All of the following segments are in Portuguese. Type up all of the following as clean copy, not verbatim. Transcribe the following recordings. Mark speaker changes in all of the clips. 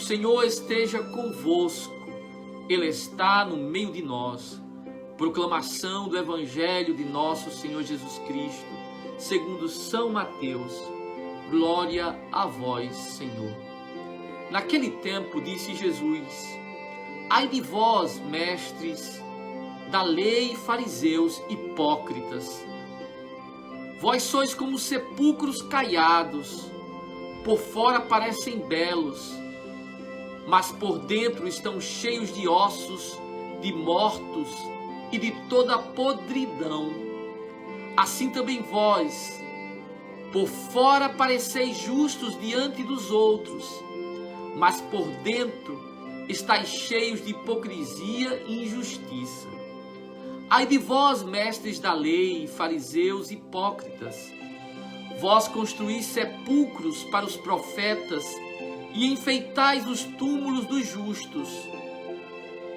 Speaker 1: Senhor esteja convosco, Ele está no meio de nós. Proclamação do Evangelho de nosso Senhor Jesus Cristo, segundo São Mateus. Glória a vós, Senhor. Naquele tempo disse Jesus: ai de vós, mestres da lei, fariseus hipócritas, vós sois como sepulcros caiados, por fora parecem belos, mas por dentro estão cheios de ossos de mortos e de toda podridão. Assim também vós, por fora pareceis justos diante dos outros, mas por dentro estáis cheios de hipocrisia e injustiça. Ai de vós, mestres da lei, fariseus hipócritas, vós construís sepulcros para os profetas e enfeitais os túmulos dos justos.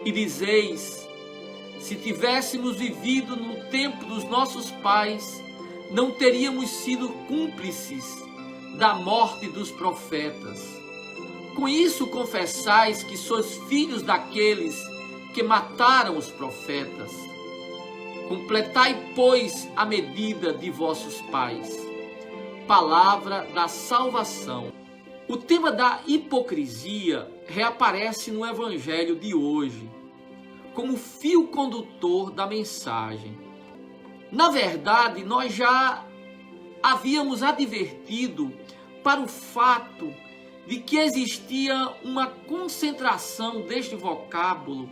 Speaker 1: E dizeis: se tivéssemos vivido no tempo dos nossos pais, não teríamos sido cúmplices da morte dos profetas. Com isso confessais que sois filhos daqueles que mataram os profetas. Completai, pois, a medida de vossos pais. Palavra da salvação. O tema da hipocrisia reaparece no Evangelho de hoje, como fio condutor da mensagem. Na verdade, nós já havíamos advertido para o fato de que existia uma concentração deste vocábulo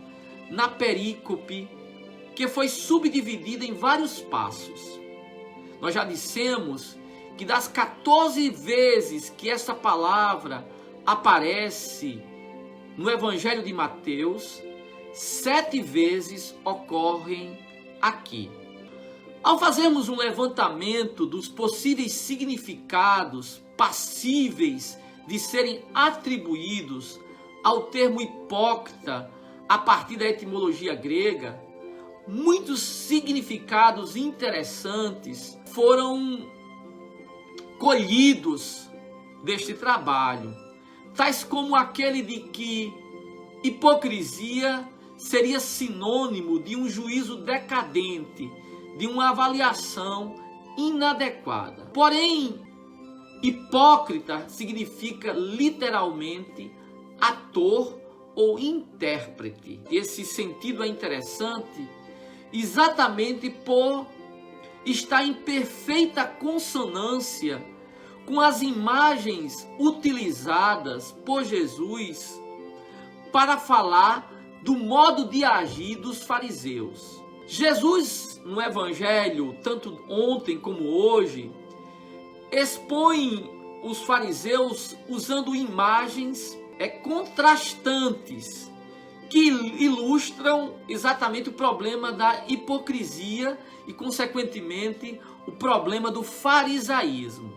Speaker 1: na perícope, que foi subdividida em vários passos. Nós já dissemos que das 14 vezes que essa palavra aparece no Evangelho de Mateus, 7 vezes ocorrem aqui. Ao fazermos um levantamento dos possíveis significados passíveis de serem atribuídos ao termo hipócrita a partir da etimologia grega, muitos significados interessantes foram colhidos deste trabalho, tais como aquele de que hipocrisia seria sinônimo de um juízo decadente, de uma avaliação inadequada. Porém, hipócrita significa literalmente ator ou intérprete. Esse sentido é interessante exatamente por estar em perfeita consonância com as imagens utilizadas por Jesus para falar do modo de agir dos fariseus. Jesus, no Evangelho, tanto ontem como hoje, expõe os fariseus usando imagens contrastantes que ilustram exatamente o problema da hipocrisia e, consequentemente, o problema do farisaísmo.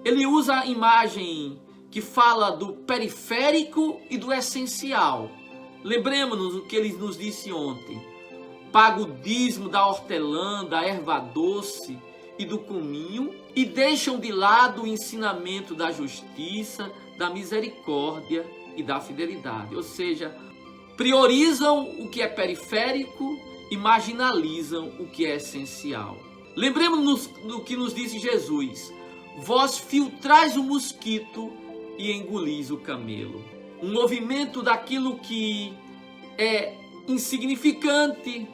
Speaker 1: Ele usa a imagem que fala do periférico e do essencial. Lembremos-nos o que ele nos disse ontem: paga o dízimo da hortelã, da erva doce e do cominho, e deixam de lado o ensinamento da justiça, da misericórdia e da fidelidade. Ou seja, priorizam o que é periférico e marginalizam o que é essencial. Lembremos-nos do que nos disse Jesus: vós filtrais o mosquito e engolis o camelo. Um movimento daquilo que é insignificante,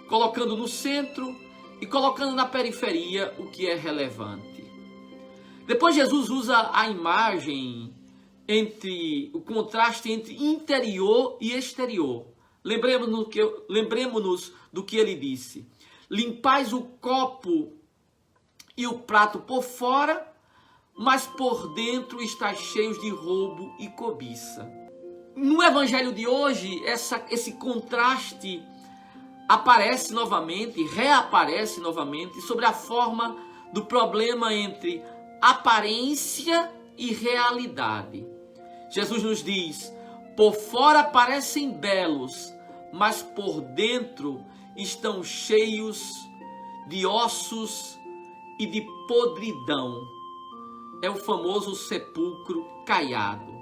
Speaker 1: colocando no centro e colocando na periferia o que é relevante. Depois Jesus usa a imagem entre o contraste entre interior e exterior. Lembremos-nos do que ele disse: limpais o copo e o prato por fora, mas por dentro estáis cheios de roubo e cobiça. No Evangelho de hoje, esse contraste aparece novamente, reaparece novamente, sobre a forma do problema entre aparência e realidade. Jesus nos diz: por fora parecem belos, mas por dentro estão cheios de ossos e de podridão. É o famoso sepulcro caiado.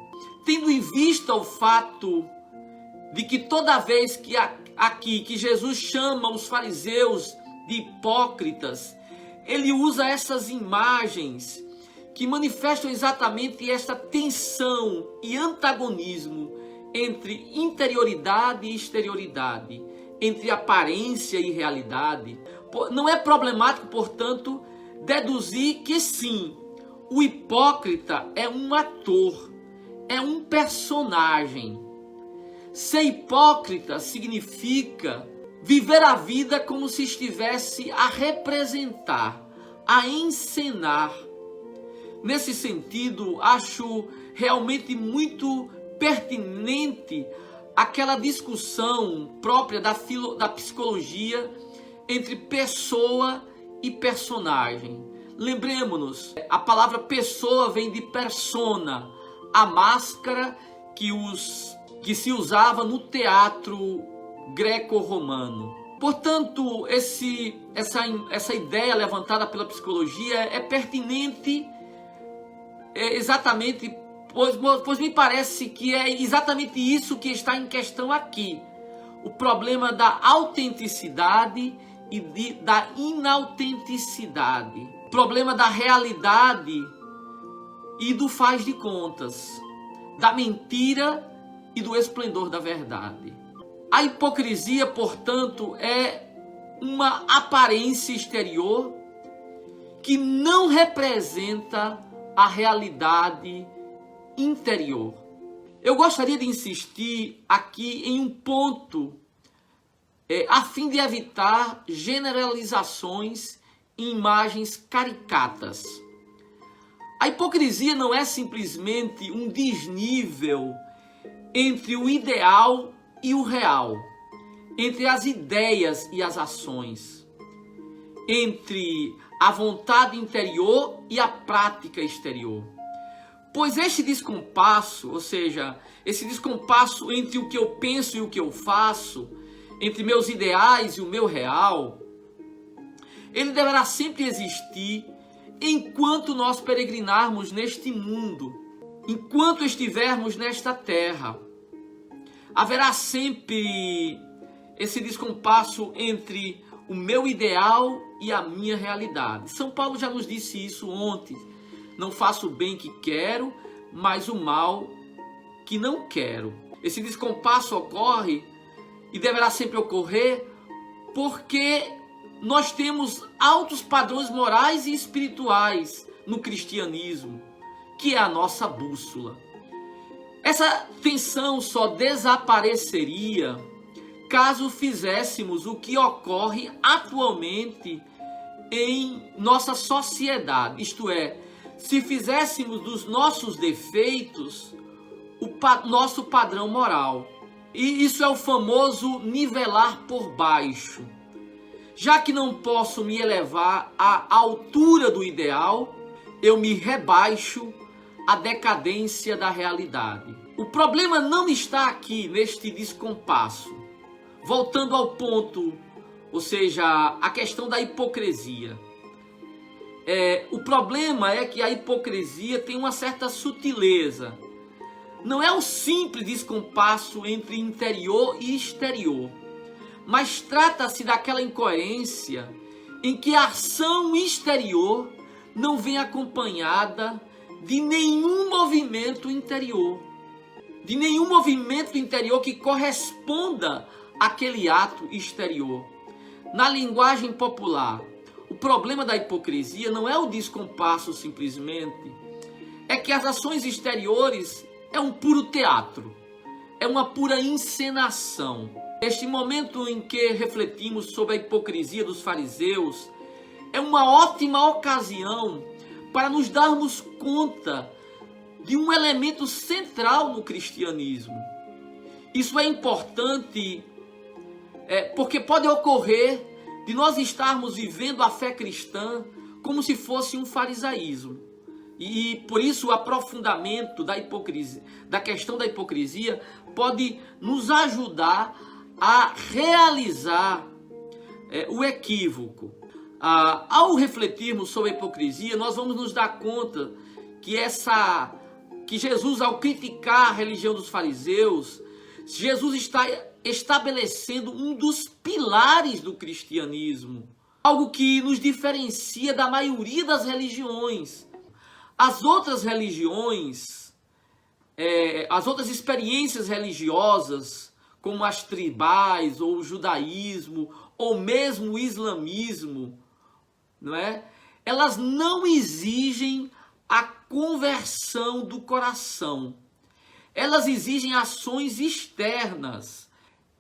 Speaker 1: tendo em vista o fato de que toda vez que aqui que Jesus chama os fariseus de hipócritas, ele usa essas imagens que manifestam exatamente esta tensão e antagonismo entre interioridade e exterioridade, entre aparência e realidade. Não é problemático, portanto, deduzir que sim, o hipócrita é um ator, é um personagem. Ser hipócrita significa viver a vida como se estivesse a representar, a encenar. Nesse sentido, acho realmente muito pertinente aquela discussão própria da psicologia entre pessoa e personagem. Lembremos-nos, a palavra pessoa vem de persona, a máscara que se usava no teatro greco-romano. Portanto, essa ideia levantada pela psicologia é pertinente exatamente, pois me parece que é exatamente isso que está em questão aqui. O problema da autenticidade e da inautenticidade. O problema da realidade e do faz de contas. Da mentira e do esplendor da verdade. A hipocrisia, portanto, é uma aparência exterior que não representa a realidade interior. Eu gostaria de insistir aqui em um ponto, a fim de evitar generalizações e imagens caricatas. A hipocrisia não é simplesmente um desnível entre o ideal e o real, entre as ideias e as ações, entre a vontade interior e a prática exterior. Pois este descompasso, ou seja, esse descompasso entre o que eu penso e o que eu faço, entre meus ideais e o meu real, ele deverá sempre existir enquanto nós peregrinarmos neste mundo, enquanto estivermos nesta terra. Haverá sempre esse descompasso entre o meu ideal e a minha realidade. São Paulo já nos disse isso ontem. Não faço o bem que quero, mas o mal que não quero. Esse descompasso ocorre e deverá sempre ocorrer porque nós temos altos padrões morais e espirituais no cristianismo, que é a nossa bússola. Essa tensão só desapareceria caso fizéssemos o que ocorre atualmente em nossa sociedade, isto é, se fizéssemos dos nossos defeitos nosso padrão moral. E isso é o famoso nivelar por baixo. Já que não posso me elevar à altura do ideal, eu me rebaixo à decadência da realidade. O problema não está aqui neste descompasso. Voltando ao ponto, ou seja, a questão da hipocrisia. O problema é que a hipocrisia tem uma certa sutileza. Não é o simples descompasso entre interior e exterior, mas trata-se daquela incoerência em que a ação exterior não vem acompanhada de nenhum movimento interior. De nenhum movimento interior que corresponda àquele ato exterior. Na linguagem popular, o problema da hipocrisia não é o descompasso simplesmente, é que as ações exteriores é um puro teatro, é uma pura encenação. Este momento em que refletimos sobre a hipocrisia dos fariseus é uma ótima ocasião para nos darmos conta de um elemento central no cristianismo. Isso é importante porque pode ocorrer de nós estarmos vivendo a fé cristã como se fosse um farisaísmo. E por isso o aprofundamento da hipocrisia, da questão da hipocrisia, pode nos ajudar a realizar o equívoco. Ao refletirmos sobre a hipocrisia, nós vamos nos dar conta que essa que Jesus, ao criticar a religião dos fariseus, Jesus está estabelecendo um dos pilares do cristianismo, algo que nos diferencia da maioria das religiões. As outras religiões, as outras experiências religiosas, como as tribais, ou o judaísmo, ou mesmo o islamismo, não é? Elas não exigem a conversão do coração. Elas exigem ações externas.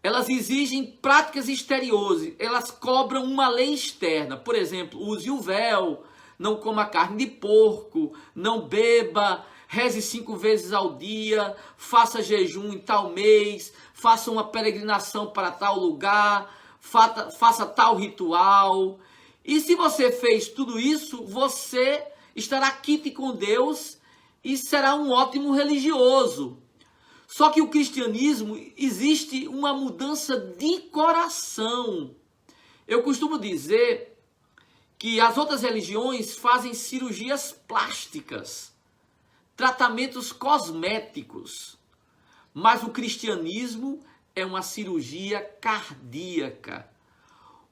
Speaker 1: Elas exigem práticas exteriores. Elas cobram uma lei externa. Por exemplo, use o véu, não coma carne de porco, não beba, reze 5 vezes ao dia, faça jejum em tal mês, faça uma peregrinação para tal lugar, faça tal ritual. E se você fez tudo isso, você estará quite com Deus e será um ótimo religioso. Só que o cristianismo, existe uma mudança de coração. Eu costumo dizer que as outras religiões fazem cirurgias plásticas, tratamentos cosméticos, mas o cristianismo é uma cirurgia cardíaca.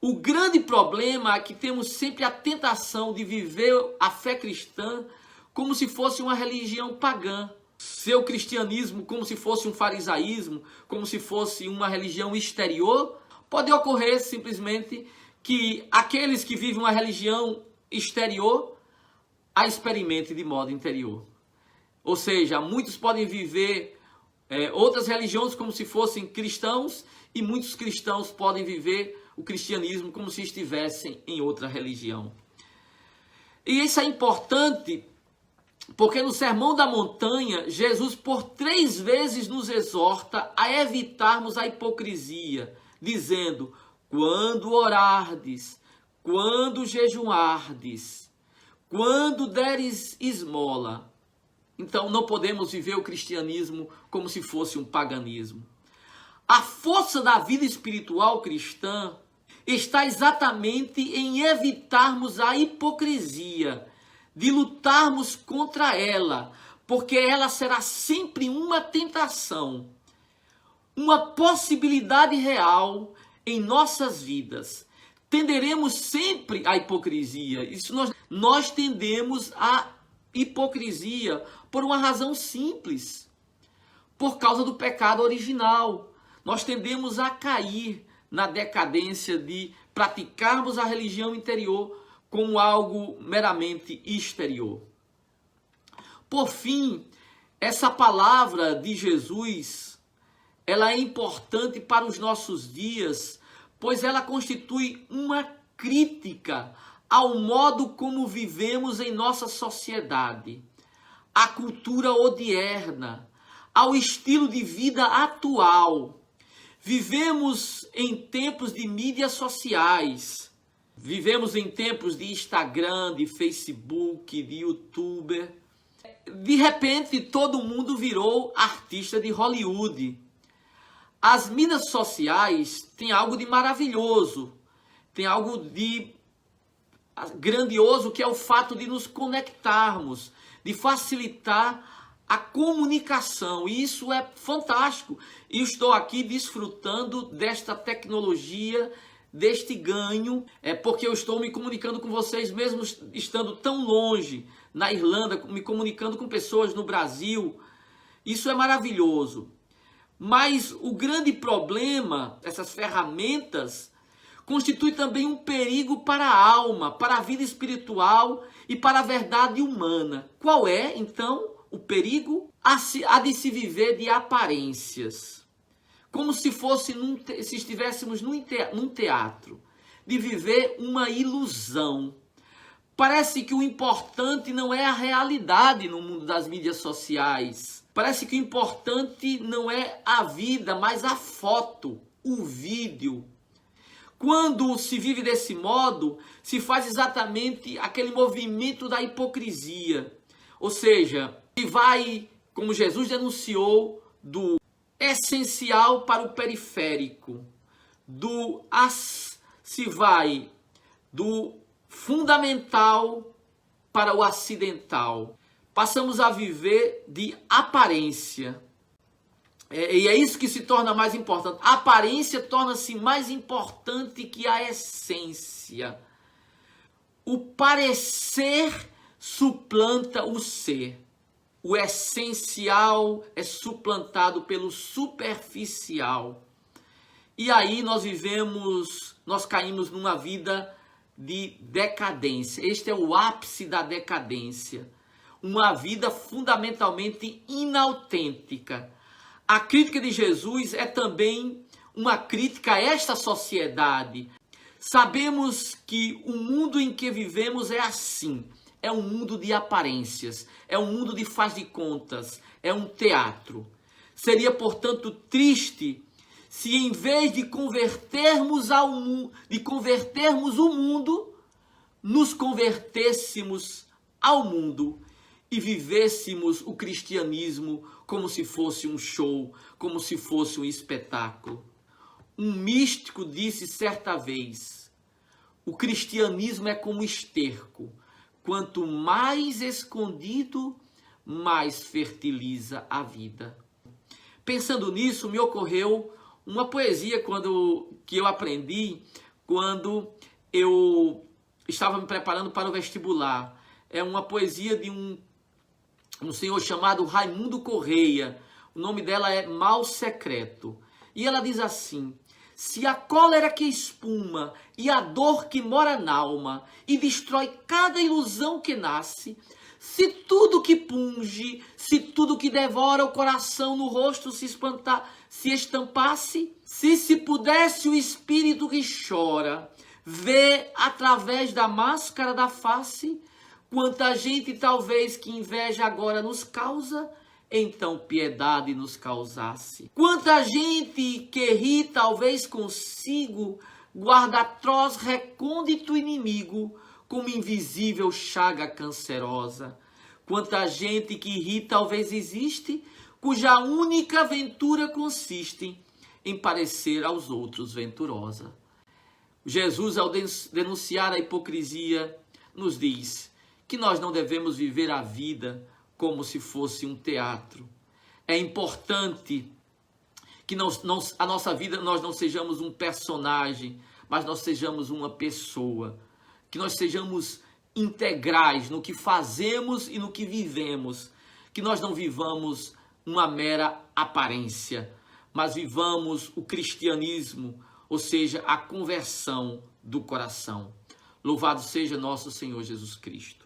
Speaker 1: O grande problema é que temos sempre a tentação de viver a fé cristã como se fosse uma religião pagã. Ser o cristianismo como se fosse um farisaísmo, como se fosse uma religião exterior. Pode ocorrer simplesmente que aqueles que vivem uma religião exterior a experimentem de modo interior. Ou seja, muitos podem viver outras religiões como se fossem cristãos, e muitos cristãos podem viver o cristianismo como se estivessem em outra religião. E isso é importante porque no Sermão da Montanha, Jesus por 3 vezes nos exorta a evitarmos a hipocrisia, dizendo: quando orardes, quando jejuardes, quando deres esmola. Então não podemos viver o cristianismo como se fosse um paganismo. A força da vida espiritual cristã está exatamente em evitarmos a hipocrisia, de lutarmos contra ela, porque ela será sempre uma tentação, uma possibilidade real em nossas vidas. Tenderemos sempre à hipocrisia. Isso nós tendemos à hipocrisia por uma razão simples, por causa do pecado original. Nós tendemos a cair na decadência de praticarmos a religião interior como algo meramente exterior. Por fim, essa palavra de Jesus, ela é importante para os nossos dias, pois ela constitui uma crítica ao modo como vivemos em nossa sociedade, à cultura odierna, ao estilo de vida atual. Vivemos em tempos de mídias sociais, vivemos em tempos de Instagram, de Facebook, de YouTuber. De repente, todo mundo virou artista de Hollywood. As mídias sociais têm algo de maravilhoso, tem algo de grandioso, que é o fato de nos conectarmos, de facilitar a comunicação, e isso é fantástico. E estou aqui desfrutando desta tecnologia, deste ganho, porque eu estou me comunicando com vocês mesmo estando tão longe, na Irlanda, me comunicando com pessoas no Brasil. Isso é maravilhoso. Mas o grande problema, essas ferramentas, constitui também um perigo para a alma, para a vida espiritual e para a verdade humana. Qual é, então, o perigo? Há de se viver de aparências, como se se estivéssemos num teatro, de viver uma ilusão. Parece que o importante não é a realidade no mundo das mídias sociais. Parece que o importante não é a vida, mas a foto, o vídeo. Quando se vive desse modo, se faz exatamente aquele movimento da hipocrisia. Ou seja, se vai, como Jesus denunciou, do essencial para o periférico, se vai do fundamental para o acidental. passamos a viver de aparência. E é isso que se torna mais importante. A aparência torna-se mais importante que a essência. O parecer suplanta o ser. O essencial é suplantado pelo superficial. E aí nós caímos numa vida de decadência. Este é o ápice da decadência. Uma vida fundamentalmente inautêntica. A crítica de Jesus é também uma crítica a esta sociedade. Sabemos que o mundo em que vivemos é assim. É um mundo de aparências. É um mundo de faz de contas. É um teatro. Seria, portanto, triste se em vez de convertermos o mundo, nos convertêssemos ao mundo e vivêssemos o cristianismo como se fosse um show, como se fosse um espetáculo. Um místico disse certa vez: o cristianismo é como esterco. Quanto mais escondido, mais fertiliza a vida. Pensando nisso, me ocorreu uma poesia que eu aprendi quando eu estava me preparando para o vestibular. É uma poesia de um senhor chamado Raimundo Correia. O nome dela é Mal Secreto. E ela diz assim: se a cólera que espuma e a dor que mora na alma e destrói cada ilusão que nasce, se tudo que punge, se tudo que devora o coração no rosto se estampasse, se pudesse o espírito que chora ver através da máscara da face, quanta gente talvez que inveja agora nos causa, então piedade nos causasse. Quanta gente que ri talvez consigo guarda atroz recôndito inimigo, como invisível chaga cancerosa. Quanta gente que ri talvez existe, cuja única ventura consiste em parecer aos outros venturosa. Jesus, ao denunciar a hipocrisia, nos diz que nós não devemos viver a vida como se fosse um teatro. É importante que a nossa vida nós não sejamos um personagem, mas nós sejamos uma pessoa. Que nós sejamos integrais no que fazemos e no que vivemos. Que nós não vivamos uma mera aparência, mas vivamos o cristianismo, ou seja, a conversão do coração. Louvado seja nosso Senhor Jesus Cristo.